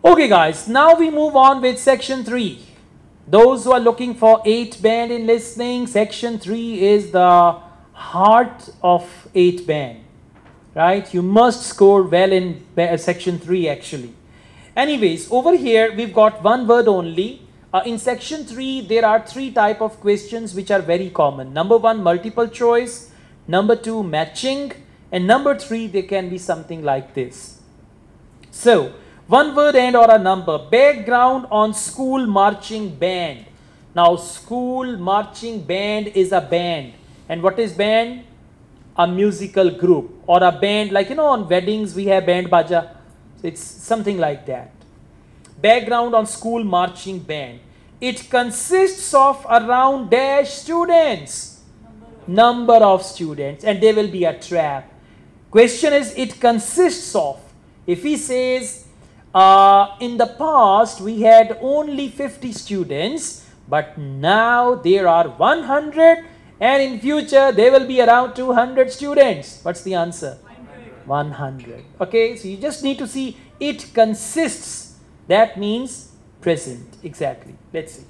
Okay guys, now we move on with section 3. Those who are looking for 8 band in listening, section 3 is the heart of 8 band. Right? You must score well in section 3 actually. Anyways, over here we've got one word only. In section 3 there are 3 type of questions which are very common. Number 1, multiple choice. Number 2, matching. And number 3, they can be something like this. So, one word and or a number. Background on school marching band. Now, school marching band is a band. And what is band? A musical group or a band, like on weddings we have band baja. So it's something like that. Background on school marching band. It consists of around dash students. Number of students, and there will be a trap. Question is, it consists of. If he says in the past we had only 50 students, but now there are 100, and in future there will be around 200 students. What's the answer? 100. Okay, so you just need to see it consists. That means present. Exactly. Let's see.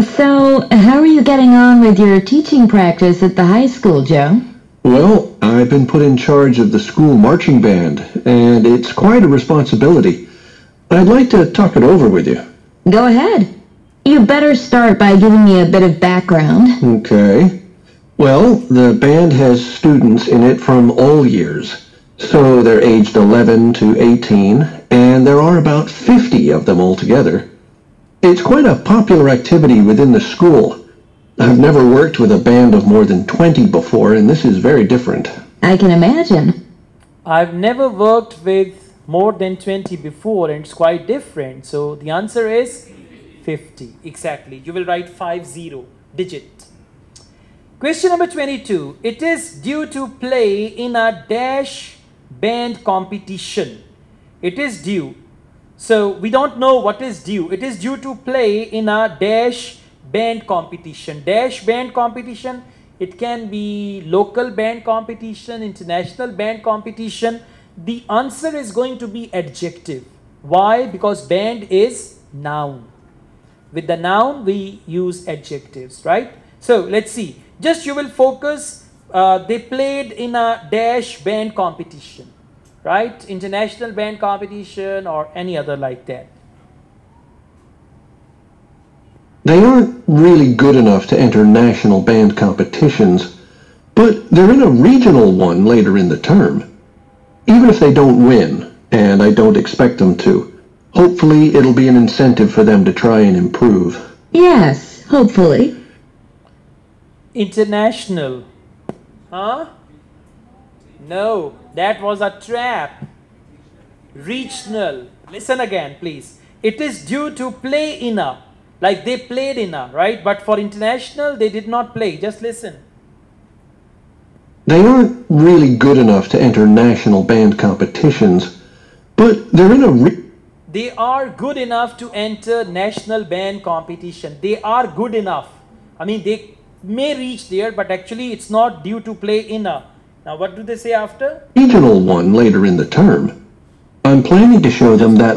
So, how are you getting on with your teaching practice at the high school, Joe? Well, I've been put in charge of the school marching band, and it's quite a responsibility. I'd like to talk it over with you. Go ahead. You better start by giving me a bit of background. Okay. Well, the band has students in it from all years. So they're aged 11 to 18, and there are about 50 of them altogether. It's quite a popular activity within the school. I've never worked with a band of more than 20 before, and this is very different. I can imagine. I've never worked with more than 20 before, and it's quite different. So the answer is 50. Exactly. You will write 50 digit. Question number 22. It is due to play in a dash band competition. It is due. So we don't know what is due. It is due to play in a dash band competition. Dash band competition. It can be local band competition, international band competition. The answer is going to be adjective. Why? Because band is noun. With the noun we use adjectives, right? So let's see. Just you will focus. They played in a dash band competition, right? International band competition or any other like that. They aren't really good enough to enter national band competitions, but they're in a regional one later in the term. Even if they don't win, and I don't expect them to, hopefully it'll be an incentive for them to try and improve. Yes, hopefully. International. Huh? No, that was a trap. Regional. Listen again, please. It is due to play in a. Like they played in a, right? But for international, they did not play. Just listen. They aren't really good enough to enter national band competitions, but they're in a They are good enough to enter national band competition. They are good enough. I mean, they may reach there, but actually it's not due to play in a. Now, what do they say after? Regional one later in the term. I'm planning to show them that.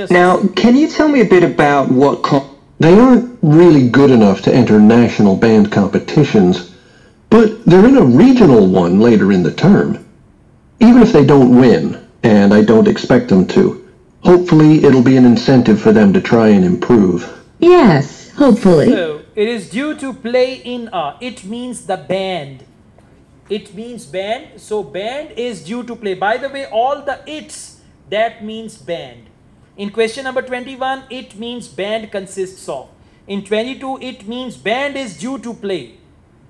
Now, can you tell me a bit about what They aren't really good enough to enter national band competitions, but they're in a regional one later in the term. Even if they don't win, and I don't expect them to, hopefully it'll be an incentive for them to try and improve. Yes, hopefully. So, it is due to play in a. It means the band. It means band. So, band is due to play. By the way, all the it's, that means band. In question number 21, it means band consists of. In 22, it means band is due to play.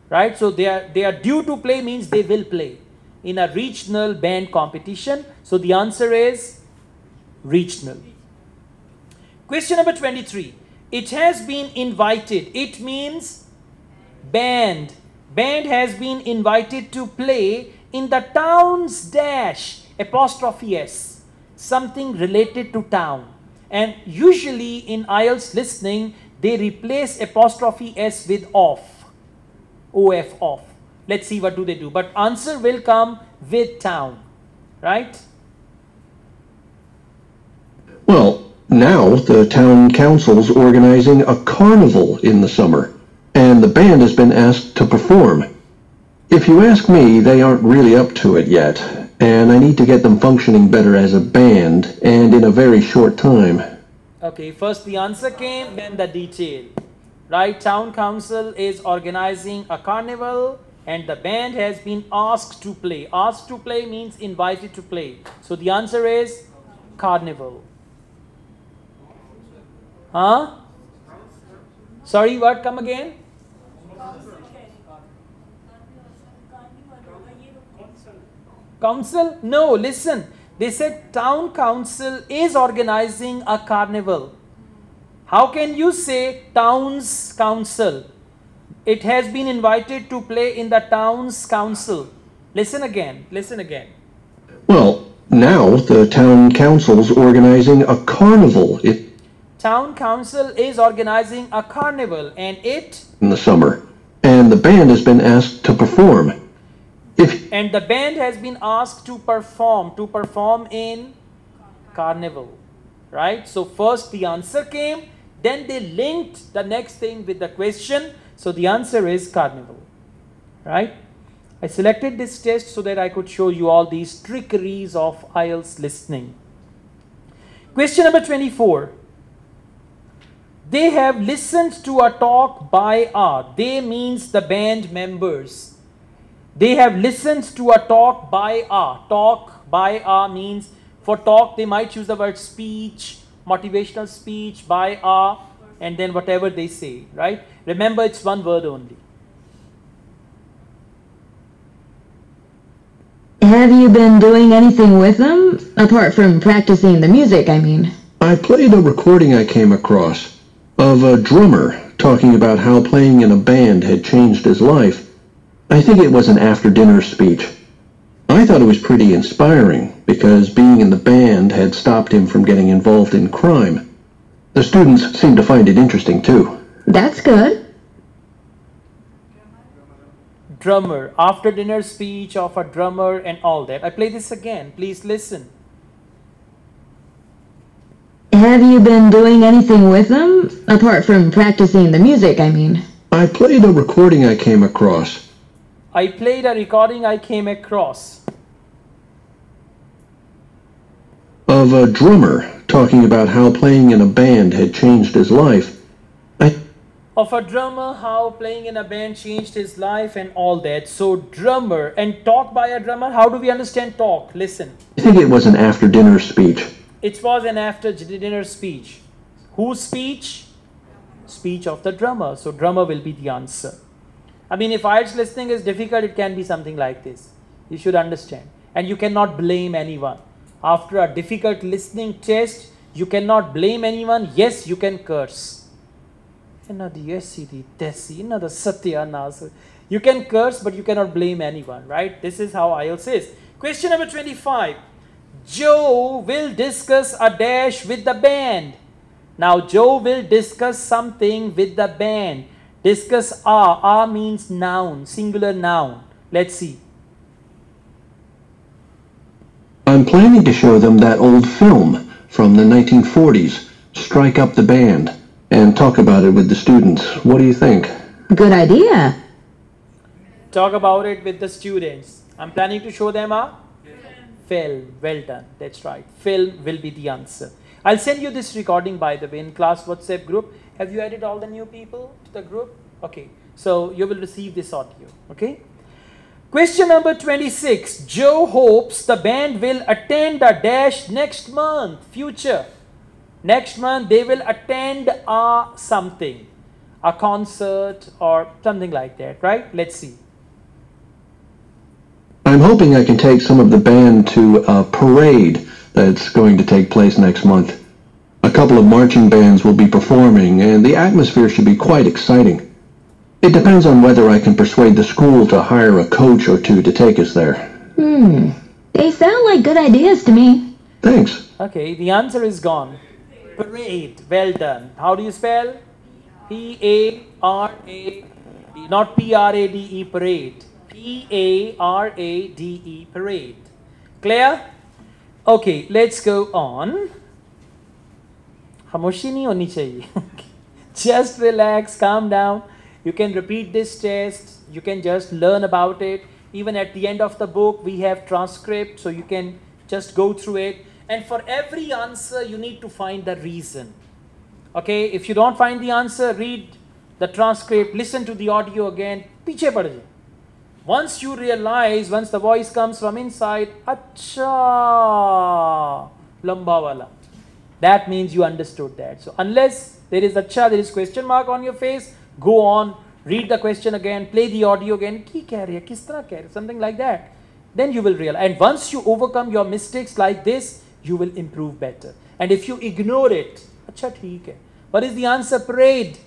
Right? So, they are due to play means they will play in a regional band competition. So, the answer is regional. Question number 23. It has been invited. It means band. Band has been invited to play in the town's dash apostrophe s. Something related to town. And usually in IELTS listening, they replace apostrophe s with of. OF, off. Let's see what do they do. But answer will come with town. Right? Well, now the town council's organizing a carnival in the summer, and the band has been asked to perform. If you ask me, they aren't really up to it yet, and I need to get them functioning better as a band, and in a very short time. Okay, first the answer came, then the detail. Right, town council is organizing a carnival and the band has been asked to play. Asked to play means invited to play. So the answer is carnival. Huh? Sorry, what? Come again? Council? No, listen. They said town council is organizing a carnival. How can you say town's council? It has been invited to play in the town's council. Listen again. Listen again. Well, now the town council's organizing a carnival. Town council is organizing a carnival and it? In the summer. And the band has been asked to perform. And the band has been asked to perform in carnival. Right? So first the answer came, then they linked the next thing with the question. So the answer is carnival. Right? I selected this test so that I could show you all these trickeries of IELTS listening. Question number 24. They have listened to a talk by a. They means the band members. They have listened to a talk by a. Talk by a means, for talk they might use the word speech, motivational speech, by a, and then whatever they say, right? Remember, it's one word only. Have you been doing anything with them? Apart from practicing the music, I mean. I played a recording I came across of a drummer talking about how playing in a band had changed his life. I think it was an after-dinner speech. I thought it was pretty inspiring because being in the band had stopped him from getting involved in crime. The students seemed to find it interesting too. That's good. Drummer, after dinner speech of a drummer and all that. I play this again. Please listen. Have you been doing anything with them? Apart from practicing the music, I mean. I played a recording I came across. I played a recording I came across. Of a drummer talking about how playing in a band had changed his life. Of a drummer, how playing in a band changed his life and all that. So drummer and talk by a drummer. How do we understand talk? Listen. I think it was an after-dinner speech. It was an after-dinner speech. Whose speech? Speech of the drummer. So drummer will be the answer. I mean, if IELTS listening is difficult, it can be something like this. You should understand. And you cannot blame anyone. After a difficult listening test, you cannot blame anyone. Yes, you can curse. You can curse, but you cannot blame anyone, right? This is how IELTS is. Question number 25. Joe will discuss a dash with the band. Now, Joe will discuss something with the band. Discuss a. A means noun, singular noun. Let's see. I'm planning to show them that old film from the 1940s, Strike Up the Band, and talk about it with the students. What do you think? Good idea. Talk about it with the students. I'm planning to show them a film. Well done. That's right. Film will be the answer. I'll send you this recording, by the way, in class WhatsApp group. Have you added all the new people to the group? Okay. So you will receive this audio. Okay. Question number 26. Joe hopes the band will attend a dash next month. Future. Next month they will attend a something. A concert or something like that, right? Let's see. I'm hoping I can take some of the band to a parade that's going to take place next month. A couple of marching bands will be performing and the atmosphere should be quite exciting. It depends on whether I can persuade the school to hire a coach or two to take us there. They sound like good ideas to me. Thanks. Okay, the answer is gone. Parade. Well done. How do you spell? P-A-R-A-D, not P-R-A-D-E, parade. P-A-R-A-D-E, parade. Clear? Okay, let's go on. खामोशी नहीं होनी चाहिए. Just relax, calm down. You can repeat this test. You can just learn about it. Even at the end of the book, we have transcript, so you can just go through it. And for every answer, you need to find the reason. Okay, if you don't find the answer, read the transcript, listen to the audio again. पीछे पड़ जाए. Once you realize, once the voice comes from inside, अच्छा, लंबा वाला. That means you understood that. So unless there is acha, there is question mark on your face, go on, read the question again, play the audio again. Ki keh rahe hai, kis tarah keh rahe hai, something like that. Then you will realize. And once you overcome your mistakes like this, you will improve better. And if you ignore it, acha theek hai. What is the answer? Parade.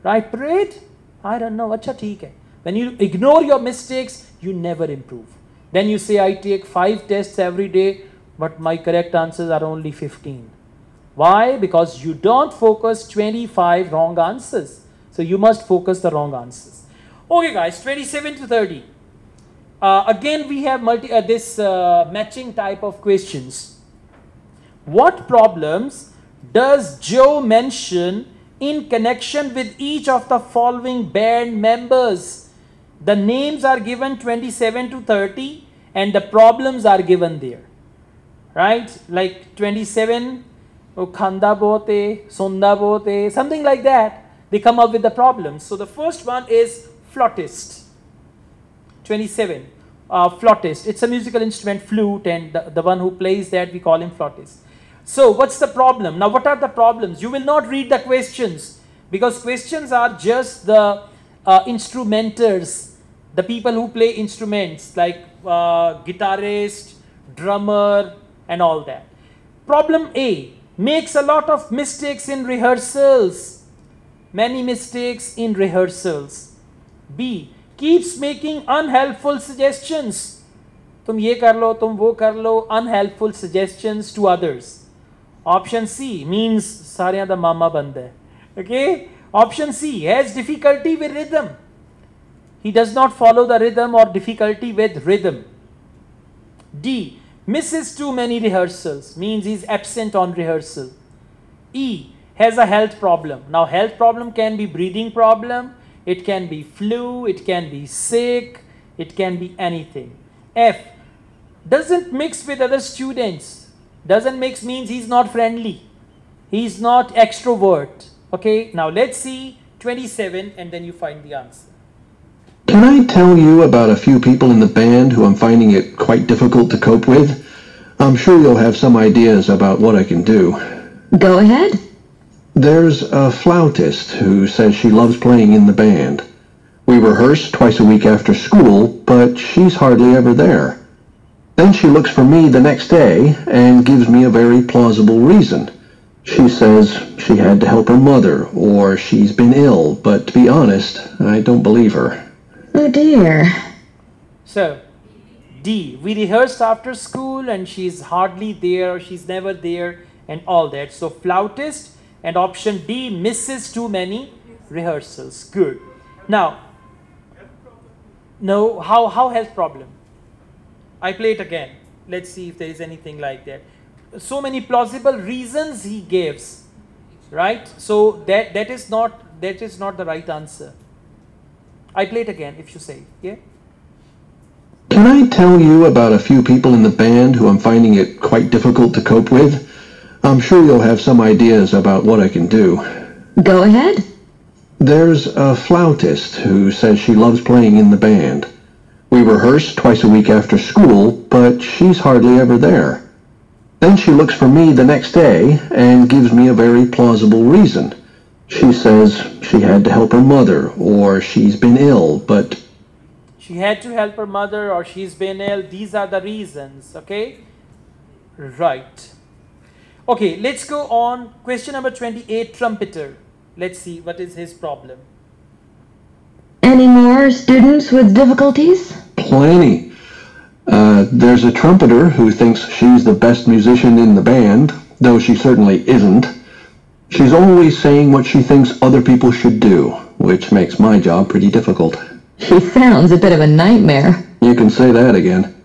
Right? Parade? I don't know. Acha theek hai. When you ignore your mistakes, you never improve. Then you say, I take 5 tests every day, but my correct answers are only 15. Why? Because you don't focus 25 wrong answers. So you must focus the wrong answers. Okay guys, 27 to 30. Again we have this matching type of questions. What problems does Joe mention in connection with each of the following band members? The names are given 27 to 30 and the problems are given there. Right? Like 27, khanda bote, sonda bote, something like that. They come up with the problems. So the first one is flautist. 27. Flautist. It's a musical instrument, flute, and the one who plays that, we call him flautist. So what's the problem? Now what are the problems? You will not read the questions because questions are just the instrumenters, the people who play instruments like guitarist, drummer, and all that. Problem A, makes a lot of mistakes in rehearsals. Many mistakes in rehearsals. B, keeps making unhelpful suggestions. Tum ye kar lo, tum wo kar lo, unhelpful suggestions to others. Option C means saaryan da mama banda hai. Okay? Option C, has difficulty with rhythm. He does not follow the rhythm or difficulty with rhythm. D, misses too many rehearsals, means he is absent on rehearsal. E, has a health problem. Now health problem can be breathing problem, it can be flu, it can be sick, it can be anything. F, doesn't mix with other students. Doesn't mix means he's not friendly, he's not extrovert. Okay, now let's see 27 and then you find the answer. Can I tell you about a few people in the band who I'm finding it quite difficult to cope with? I'm sure you'll have some ideas about what I can do. Go ahead. There's a flautist who says she loves playing in the band. We rehearse twice a week after school, but she's hardly ever there. Then she looks for me the next day and gives me a very plausible reason. She says she had to help her mother, or she's been ill, but to be honest, I don't believe her. Oh dear. So, D, we rehearsed after school and she's hardly there, or she's never there, and all that. So, flautist. And option D, misses too many rehearsals. Good. Now, no, how health problem? I play it again. Let's see if there is anything like that. So many plausible reasons he gives, right? So that is not the right answer. I play it again if you say, yeah? Can I tell you about a few people in the band who I'm finding it quite difficult to cope with? I'm sure you'll have some ideas about what I can do. Go ahead. There's a flautist who says she loves playing in the band. We rehearse twice a week after school, but she's hardly ever there. Then she looks for me the next day and gives me a very plausible reason. She says she had to help her mother, or she's been ill, but... She had to help her mother, or she's been ill. These are the reasons, okay? Right. Okay, let's go on. Question number 28, trumpeter. Let's see what is his problem. Any more students with difficulties? Plenty. There's a trumpeter who thinks she's the best musician in the band, though she certainly isn't. She's always saying what she thinks other people should do, which makes my job pretty difficult. She sounds a bit of a nightmare. You can say that again.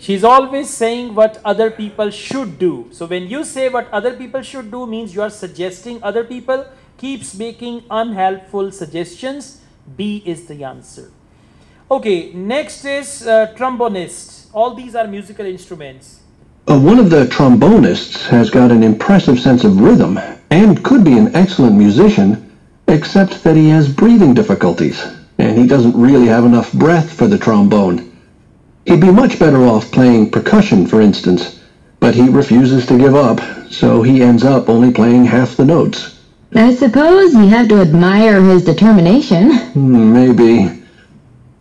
She's always saying what other people should do. So when you say what other people should do means you are suggesting other people, keeps making unhelpful suggestions. B is the answer. Okay, next is trombonist. All these are musical instruments. One of the trombonists has got an impressive sense of rhythm and could be an excellent musician, except that he has breathing difficulties, and he doesn't really have enough breath for the trombone. He'd be much better off playing percussion, for instance, but he refuses to give up, so he ends up only playing half the notes. I suppose you have to admire his determination. Maybe.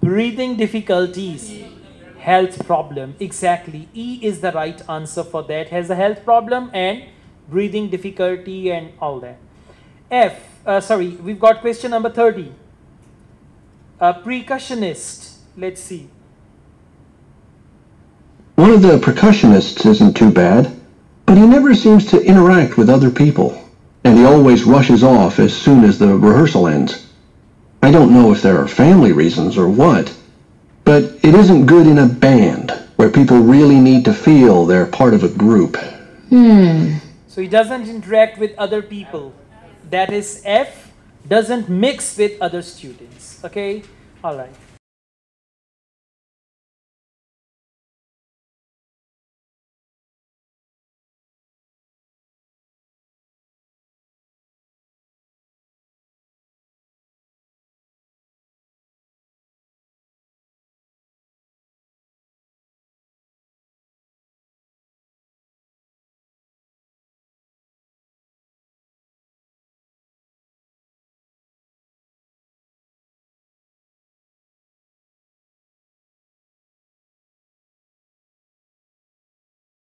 Breathing difficulties, health problem. Exactly. E is the right answer for that. Has a health problem and breathing difficulty and all that. F. We've got question number 30. A percussionist. Let's see. One of the percussionists isn't too bad, but he never seems to interact with other people, and he always rushes off as soon as the rehearsal ends. I don't know if there are family reasons or what, but it isn't good in a band where people really need to feel they're part of a group. So he doesn't interact with other people. That is F. Doesn't mix with other students. Okay? All right.